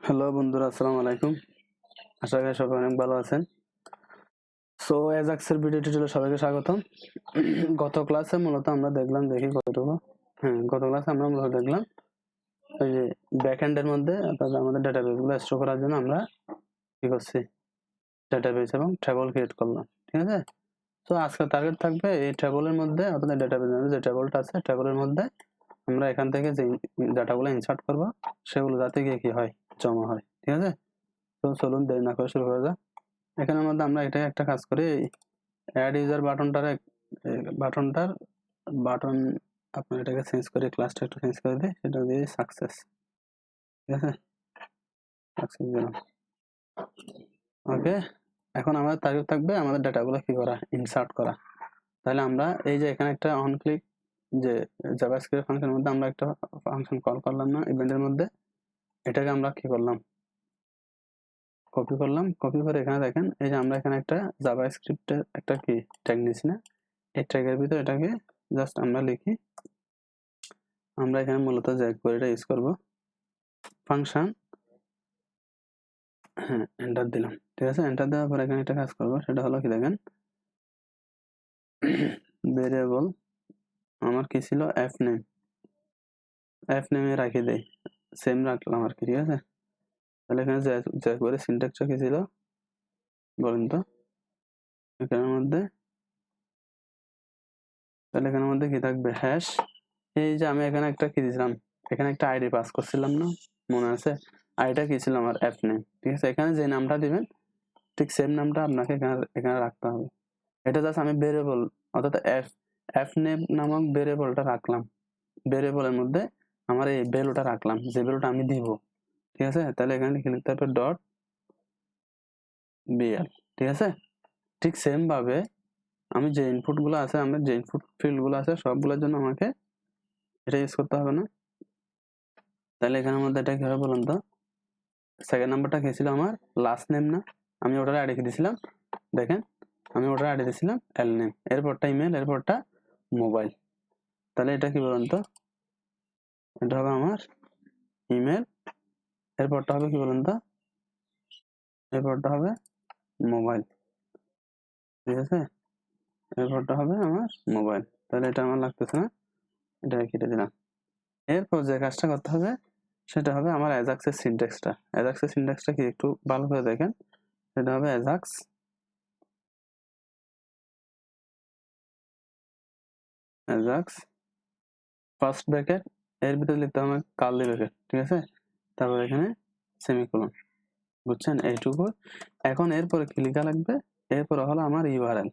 Hello বন্ধুরা, আসসালামু আলাইকুম। আশা করি সবাই অনেক ভালো আছেন। সো অ্যাজাক্সের ভিডিও টিউটোরিয়ালে সবাইকে স্বাগতম। গত ক্লাসে মূলত আমরা দেখলাম গত ক্লাসে আমরা মূলত দেখলাম ওই যে ব্যাকএন্ডের মধ্যে অর্থাৎ আমাদের ডেটাবেসগুলো স্টোর করার জন্য আমরা কি করছি, ডেটাবেস এবং টেবল ক্রিয়েট করলাম। ঠিক আছে। তো আজকের টার্গেট থাকবে এই টেবলের মধ্যে অর্থাৎ ডেটাবেসের মধ্যে যে টেবলটা আছে টেবলের মধ্যে আমরা এখান থেকে যে ডাটাগুলো ইনসার্ট করবো সেগুলো যাতে গিয়ে কি হয়, জমা হয়। ঠিক আছে। তো চলুন দেরি না করে শুরু করা যাক। এখানের মধ্যে আমরা এটাই একটা কাজ করি, অ্যাড ইউজার বাটন আপনার এটাকে চেঞ্জ করে, ক্লাসটা একটু চেঞ্জ করে দিই, সেটা দিয়ে সাকসেস। ঠিক আছে, সাকসেস দিলাম। ওকে, এখন আমাদের টার্গেট থাকবে আমাদের ডাটাগুলো কি করা, ইনসার্ট করা। তাহলে আমরা এই যে এখানে একটা অন ক্লিক যে জাভাস্ক্রিপ্ট ফাংশনের মধ্যে আমরা একটা ফাংশন কল করলাম না ইভেন্টের মধ্যে, এটাকে আমরা কি করলাম, কপি করলাম। কপি করে এখানে দেখেন এই যে আমরা এখানে একটা জাভাস্ক্রিপ্টের একটা কি ট্যাগ নিয়েছি না, এই ট্যাগের ভিতরে এটাকে জাস্ট আমরা লিখি। আমরা এখানে মূলত যে কোয়েরিটা ইউজ করব ফাংশন, হ্যাঁ এন্টার দিলাম। ঠিক আছে, এন্টার দেওয়ার পর এখানে একটা কাজ করব, সেটা হলো কি দেখেন ভেরিয়েবল আমার কি ছিল এফ নেমে রাখি দেই, সেম রাখলাম আর কি। ঠিক আছে, তাহলে এখানে যে করে সিনট্যাক্সটা কি ছিল বলেন তো, এখানের মধ্যে তাহলে এখানের মধ্যে কি থাকবে, হ্যাশ। এই যে আমি এখানে একটা কি দিয়েছিলাম, এখানে একটা আইডি পাস করছিলাম না, মনে আছে? আইডিটা কি ছিল আমার এফ নেম। ঠিক আছে, এখানে যে নামটা দিবেন ঠিক সেম নামটা আপনাকে এখানে এখানে রাখতে হবে। এটা জাস্ট আমি ভেরিয়েবল অর্থাৎ এফ এফ নেম নামক ভেরিয়েবলটা রাখলাম, ভেরিয়েবলের মধ্যে আমার এই ভ্যালুটা রাখলাম, যে ভ্যালুটা আমি দিব। ঠিক আছে, তাহলে এখানে লিখে নিতে হবে ডট বিএল। ঠিক আছে, ঠিক সেম ভাবে আমি যে ইনপুট গুলো আছে, আমার যে ইনপুট ফিল্ড গুলো আছে সবগুলোর জন্য আমাকে এটা ইউজ করতে হবে না। তাহলে এখানের মধ্যে এটা কি হবে বলুন তো, সেকেন্ড নাম্বারটা কি ছিল আমার লাস্ট নেম না, আমি ওটার আইডি দিয়েছিলাম। দেখেন আমি ওটার আইডি দিয়েছিলাম এল নেম, এরপরটা ইমেল, এরপরটা মোবাইল। তাহলে এটা কি বলুন তো, এটা হবে আমার ইমেল, এরপরটা হবে কি বলুন তো, এরপরটা হবে মোবাইল। ঠিক আছে, এরপরটা হবে আমার মোবাইল। তাহলে এটা আমার লাগতেছে না, এটা কেটে দিলাম। এরপর যে কাজটা করতে হবে সেটা হবে আমার অ্যাজাক্সের সিনট্যাক্সটা। অ্যাজাক্সের সিনট্যাক্সটা কি একটু ভালো করে দেখেন, সেটা হবে অ্যাজাক্স ফার্স্ট ব্র্যাকেট, এর ভিতরে লিখতে হবে কার্লি ব্র্যাকেট। ঠিক আছে, তারপর এখানে সেমিকোলন। বুঝছেন এইটুকু। এখন এরপরে কি লেখা লাগবে, এরপরে হলো আমার ইউআরএল,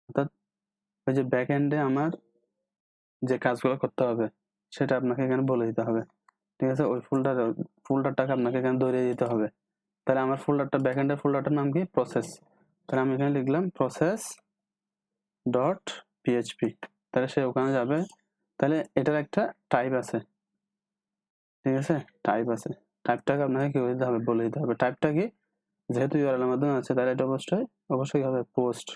অর্থাৎ ওই যে ব্যাক এন্ডে আমার যে কাজগুলো করতে হবে সেটা আপনাকে এখানে বলে দিতে হবে। ঠিক আছে, ওই ফোল্ডারটাকে আপনাকে এখানে ধরিয়ে দিতে হবে। তাহলে আমার ফোল্ডারটা ব্যাক এন্ডের ফোল্ডারটার নাম কি, প্রসেস। তাহলে আমি এখানে লিখলাম প্রসেস ডট পিএইচপি। তাহলে সে ওখানে যাবে। তাহলে এটার একটা টাইপ আছে। ঠিক আছে, টাইপ আছে, টাইপটাকে আপনাকে কি দিতে হবে, বলে দিতে হবে টাইপটা কি। যেহেতু ইউআরএল এর মাধ্যমে আছে তাহলে এটা অবশ্যই হবে পোস্ট।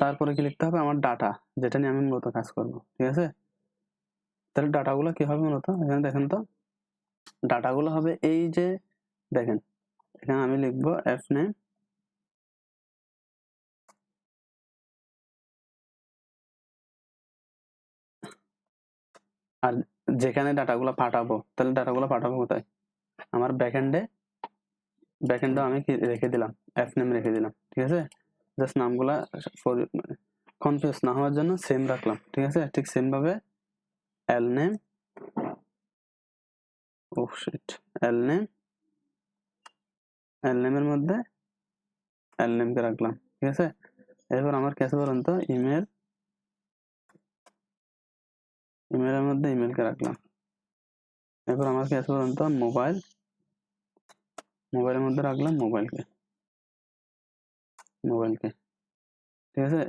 তারপরে কি লিখতে হবে, আমার ডাটা, যেটা নিয়ে আমি মূলত কাজ করব। ঠিক আছে, তাহলে ডাটাগুলো কি হবে মূলত, এখানে দেখেন তো, ডাটাগুলো হবে এই যে দেখেন এখানে আমি লিখবো এফ নেম, আর যেখানে ডাটাগুলো পাঠাবো, তাহলে ডাটাগুলো পাঠাবো কোথায়, আমার ব্যাকএন্ডে আমি কি রেখে দিলাম, এফ নেম রেখে দিলাম। ঠিক আছে, জাস্ট নামগুলা কনফিউজ না হওয়ার জন্য সেম রাখলাম। ঠিক আছে, ঠিক সেম ভাবে এল নেম, ও শিট, এল নেম, এল নেমের মধ্যে এল নেমকে রাখলাম। ঠিক আছে, এরপর আমার কাছে বলুন তো ইমেলের মধ্যে ইমেলকে রাখলাম। এরপর আমার কাছে বলুন তো মোবাইলের মধ্যে রাখলাম মোবাইলকে। ঠিক আছে,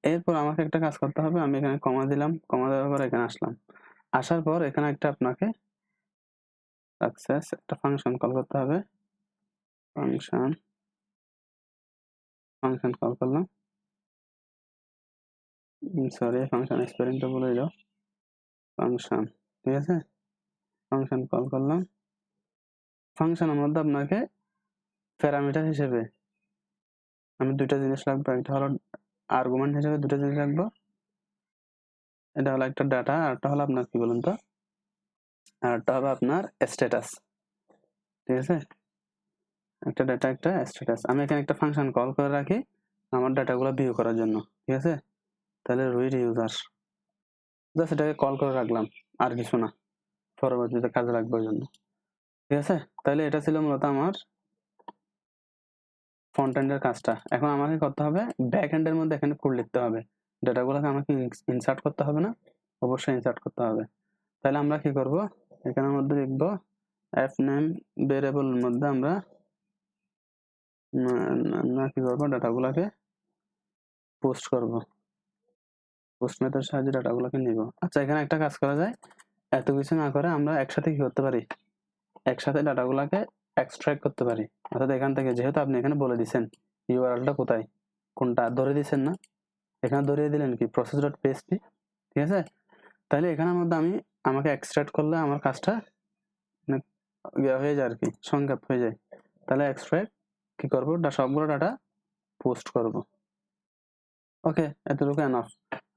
এরপর আমাকে একটা কাজ করতে হবে, আমি এখানে কমা দিলাম, কমা দেওয়ার পর এখানে আসলাম। আসার পর এখানে একটা আপনাকে একটা ফাংশন কল করতে হবে। ফাংশন কল করলাম, সরি ফাংশন স্পেলিংটা বলে দাও, ফাংশন। ঠিক আছে, ফাংশন কল করলাম। ফাংশনের মধ্যে আপনাকে প্যারামিটার হিসেবে আমি দুইটা জিনিস রাখবো, একটা হলো আর্গুমেন্ট হিসেবে দুটো জিনিস রাখবো, এটা হলো একটা ডাটা আর একটা হলো আপনার কি বলুন তো, আর একটা হবে আপনার স্ট্যাটাস। ঠিক আছে, একটা ডাটা একটা স্ট্যাটাস। আমি এখানে একটা ফাংশন কল করে রাখি আমার ডাটাগুলো ভিউ করার জন্য। ঠিক আছে, তাহলে রিড ইউজার, জাস্ট এটাকে কল করে রাখলাম, আর কিছু না, পরবর্তীতে কাজে লাগবে ওই জন্য। ঠিক আছে, তাহলে এটা ছিল মূলত আমার ফ্রন্ট এন্ডের কাজটা। এখন আমাকে করতে হবে ব্যাক এন্ডের মধ্যে এখানে কোড লিখতে হবে, ডাটাগুলোকে আমাকে ইনসার্ট করতে হবে না, অবশ্যই ইনসার্ট করতে হবে। তাহলে আমরা কি করব, এখানের মধ্যে লিখব এফ নেম ভেরিয়েবলের মধ্যে আমরা কি করব, ডাটাগুলোকে পোস্ট করব, পোস্ট মেথডের সাহায্যে ডাটাগুলোকে নিব। আচ্ছা, এখানে একটা কাজ করা যায়, এত কিছু না করে আমরা একসাথে কি করতে পারি, একসাথে ডাটাগুলোকে এক্সট্রাক্ট করতে পারি। অর্থাৎ এখান থেকে যেহেতু আপনি এখানে বলে দিচ্ছেন ইউআরএলটা কোথায়, কোনটা ধরে দিচ্ছেন না, এখানে ধরিয়ে দিলেন কি process.php। ঠিক আছে, তাহলে এখানের মধ্যে আমাকে এক্সট্রাক্ট করলে আমার কাজটা ইয়ে হয়ে যায় আর কি, সংক্ষেপ হয়ে যায়। তাহলে এক্সট্রাক্ট কি করবো, সবগুলো ডাটা পোস্ট করব। ওকে, এতটুকু এনাফ,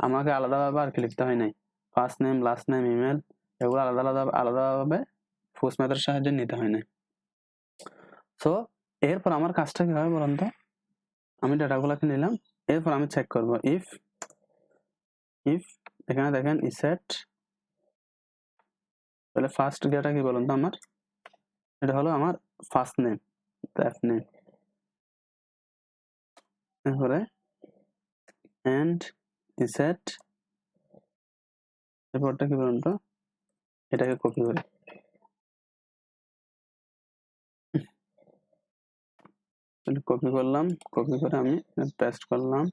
আমাকে আলাদাভাবে আর কি লিখতে হয় নাই, first name last name email এগুলো আলাদাভাবে পোস্ট মেথডের সাহায্যে নিতে হয় না। সো এরপর আমার কাজটা কি হবে বলুন তো, আমি ডাটাগুলোকে নিলাম, এরপর আমি চেক করব ইফ এখানে দেখেন ইসেট, তাহলে ফার্স্ট ডেটা কি বলুন তো আমার, এটা হলো আমার ফার্স্ট নেম, ল্যাস্ট নেম, এরপরে এন্ড ইসেট, এরপরটা কি বলুন তো, এটাকে কপি করি, কপি করলাম, কপি করে আমি পেস্ট করলাম,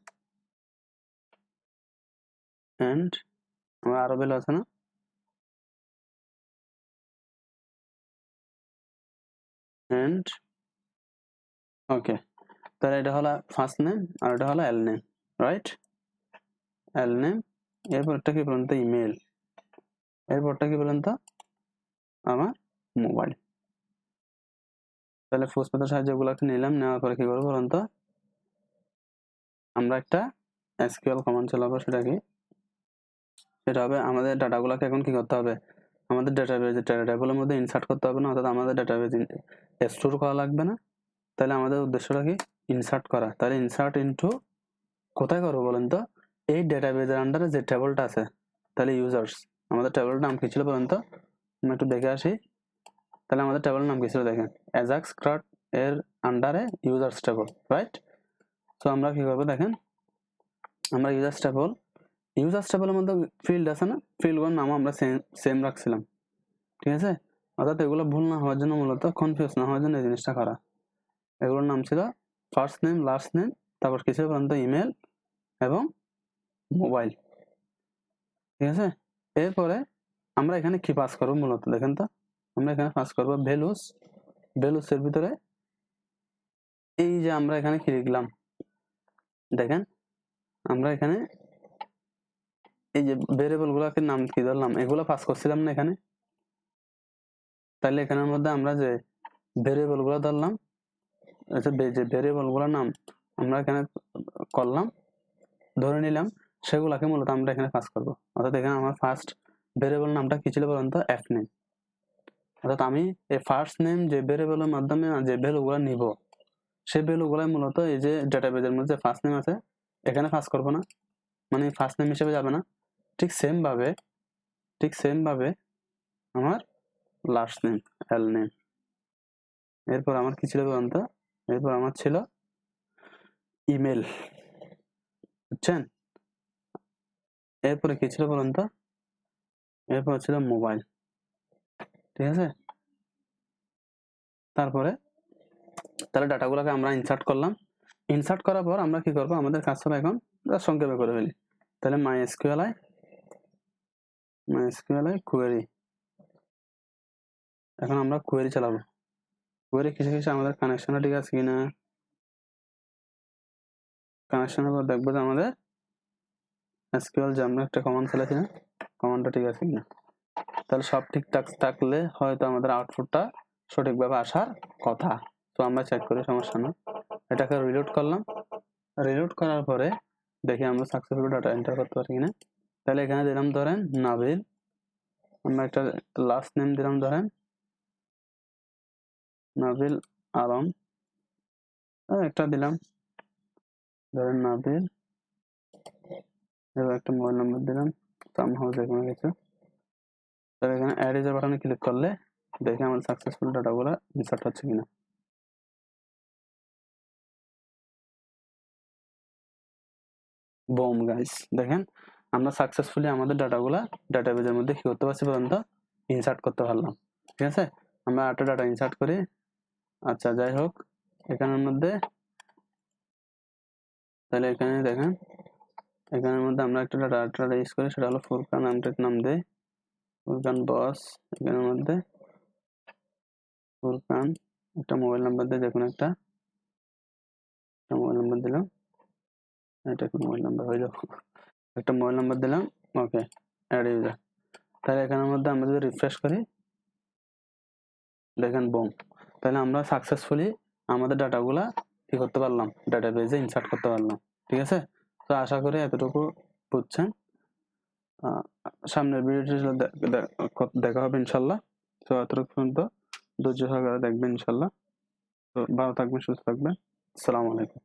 এন্ড আমার আরো ভ্যালু আছে না, এন্ড ওকে, তাহলে এটা হলো ফার্স্ট নেম আর এটা হলো L name, right, L name. এরপরটা কি বলুন তো, ইমেল, এরপরটা কি বলুন তো, আমার মোবাইল। তাহলে পোস্ট মেথডের সাহায্যে এগুলোকে নিলাম, নেওয়ার পরে কি করবো বলুন তো, আমরা একটা এসকিউএল কমান্ড চালাবো, সেটা কি, সেটা হবে আমাদের ডাটাগুলোকে এখন কি করতে হবে, আমাদের ডাটাবেজের টেবিলের মধ্যে ইনসার্ট করতে হবে না, অর্থাৎ আমাদের ডাটাবেজ স্টোর করা লাগবে না। তাহলে আমাদের উদ্দেশ্যটা কি, ইনসার্ট করা। তাহলে ইনসার্ট ইনটু কোথায় করবো বলেন তো, এই ডাটাবেজের আন্ডারে যে টেবিলটা আছে, তাহলে ইউজার্স, আমাদের টেবিলটার নাম কি ছিল বলেন তো, আমি একটু দেখে আসি। তাহলে আমাদের টেবিলের নাম কি ছিল দেখেন, অ্যাজাক্স ক্রাট এর আন্ডারে ইউজার্স টেবল, রাইট। তো আমরা কি করবো দেখেন, আমরা ইউজার্স টেবলের মধ্যে ফিল্ড আছে না, ফিল্ডগুলোর নাম আমরা সেম রাখছিলাম। ঠিক আছে, অর্থাৎ এগুলো ভুল না হওয়ার জন্য, মূলত কনফিউজ না হওয়ার জন্য এই জিনিসটা করা। এগুলোর নাম ছিল ফার্স্ট নেম লাস্ট নেম, তারপর কিছু পর্যন্ত ইমেল এবং মোবাইল। ঠিক আছে, এরপরে আমরা এখানে কি পাস করবো মূলত দেখেন তো, আমরা এখানে পাস করবো ভ্যালুসের ভিতরে এই যে আমরা এখানে কি লিখলাম দেখেন, আমরা এখানে এই যে ভেরিয়েবল গুলাকে নাম কি ধরলাম, এগুলো পাস করছিলাম না এখানে। তাহলে এখানের মধ্যে আমরা যে ভেরিয়েবল গুলো ধরলাম, যে ভেরিয়েবল গুলোর নাম আমরা এখানে করলাম, ধরে নিলাম, সেগুলাকে মূলত আমরা এখানে পাস করবো। অর্থাৎ এখানে আমার ফার্স্ট ভেরিয়েবল নামটা কি ছিল বলুন তো, এফ নেম। অর্থাৎ আমি এই ফার্স্ট নেম যে ভেরিয়েবলের মাধ্যমে যে ভ্যালুগুলো নিব, সেই ভ্যালুগুলাই মূলত এই যে ডাটাবেজের মধ্যে ফার্স্ট নেম আছে এখানে পাস করবো না, মানে ফার্স্ট নেম হিসেবে যাবে না। ঠিক সেম ভাবে আমার লাস্ট নেম, এল নেম। এরপর আমার কি ছিল বলুন তো, এরপর আমার ছিল ইমেল, বুঝছেন। এরপরে কি ছিল বলুন তো, এরপর ছিল মোবাইল। ঠিক আছে, তারপরে তাহলে ডাটাগুলোকে আমরা ইনসার্ট করলাম, ইনসার্ট করার পর আমরা কি করব, আমাদের কাজটা এখন সংক্ষেপে করে ফেলি। তাহলে MySQL কোয়েরি, এখন আমরা কোয়েরি চালাবো। কোয়েরি কিছু আমাদের কানেকশনটা ঠিক আছে কিনা, কানেকশনের পর দেখবো যে আমাদের এসকিউএল যে আমরা একটা কমান্ড চালাচ্ছি না, কমান্ডটা ঠিক আছে কিনা। তাহলে সব ঠিকঠাক থাকলে হয়তো আমাদের আউটপুটটা সঠিকভাবে আসার কথা। তো আমরা চেক করি, সমস্যা না। এটাকে রিলোড করলাম, রিলোড করার পরে দেখি আমরা সাকসেসফুল ডাটা এন্টার করতে পারি কিনা। তাহলে এখানে দিলাম ধরেন নাবিল, আমরা একটা লাস্ট নেম দিলাম ধরেন নাবিল আলম, একটা দিলাম ধরেন নাবিল, এবার একটা মোবাইল নাম্বার দিলাম, সামহাউ যে কোনো কিছু। তাহলে এখানে অ্যাড ইউজার বাটনে ক্লিক করলে দেখি আমার সাকসেসফুল ডাটাগুলো ইনসার্ট হচ্ছে কিনা। বুম গাইস, দেখেন আমরা সাকসেসফুলি আমাদের ডাটাগুলা ডাটাবেজের মধ্যে কি করতে পারছি পর্যন্ত ইনসার্ট করতে পারলাম। ঠিক আছে, আমরা একটা ডাটা ইনসার্ট করি। আচ্ছা যাই হোক, এখানের মধ্যে তাহলে এখানে দেখেন, এখানের মধ্যে আমরা একটা ডাটা ইউজ করি, সেটা হলো ফুরকান, নাম দেই ফুরকান বস। এখানের মধ্যে ফুরকান একটা মোবাইল নাম্বার দিয়ে, যে কোনো একটা মোবাইল নাম্বার দিলাম, এটা একটা মোবাইল নাম্বার হয়ে যাবে, একটা মোবাইল নাম্বার দিলাম। ওকে, অ্যাড ইউজার। তাহলে এখানের মধ্যে আমরা যদি রিফ্রেশ করি, দেখেন বুম, তাহলে আমরা সাকসেসফুলি আমাদের ডাটাগুলা কি করতে পারলাম, ডাটাবেজে ইনসার্ট করতে পারলাম। ঠিক আছে, তো আশা করি এতটুকু বুঝছেন। সামনের ভিডিওটি দেখা হবে ইনশাল্লাহ। তো এতটুকু পর্যন্ত ধৈর্য সহকারে দেখবেন ইনশাল্লাহ। তো ভালো থাকবেন, সুস্থ থাকবেন। আসসালামু আলাইকুম।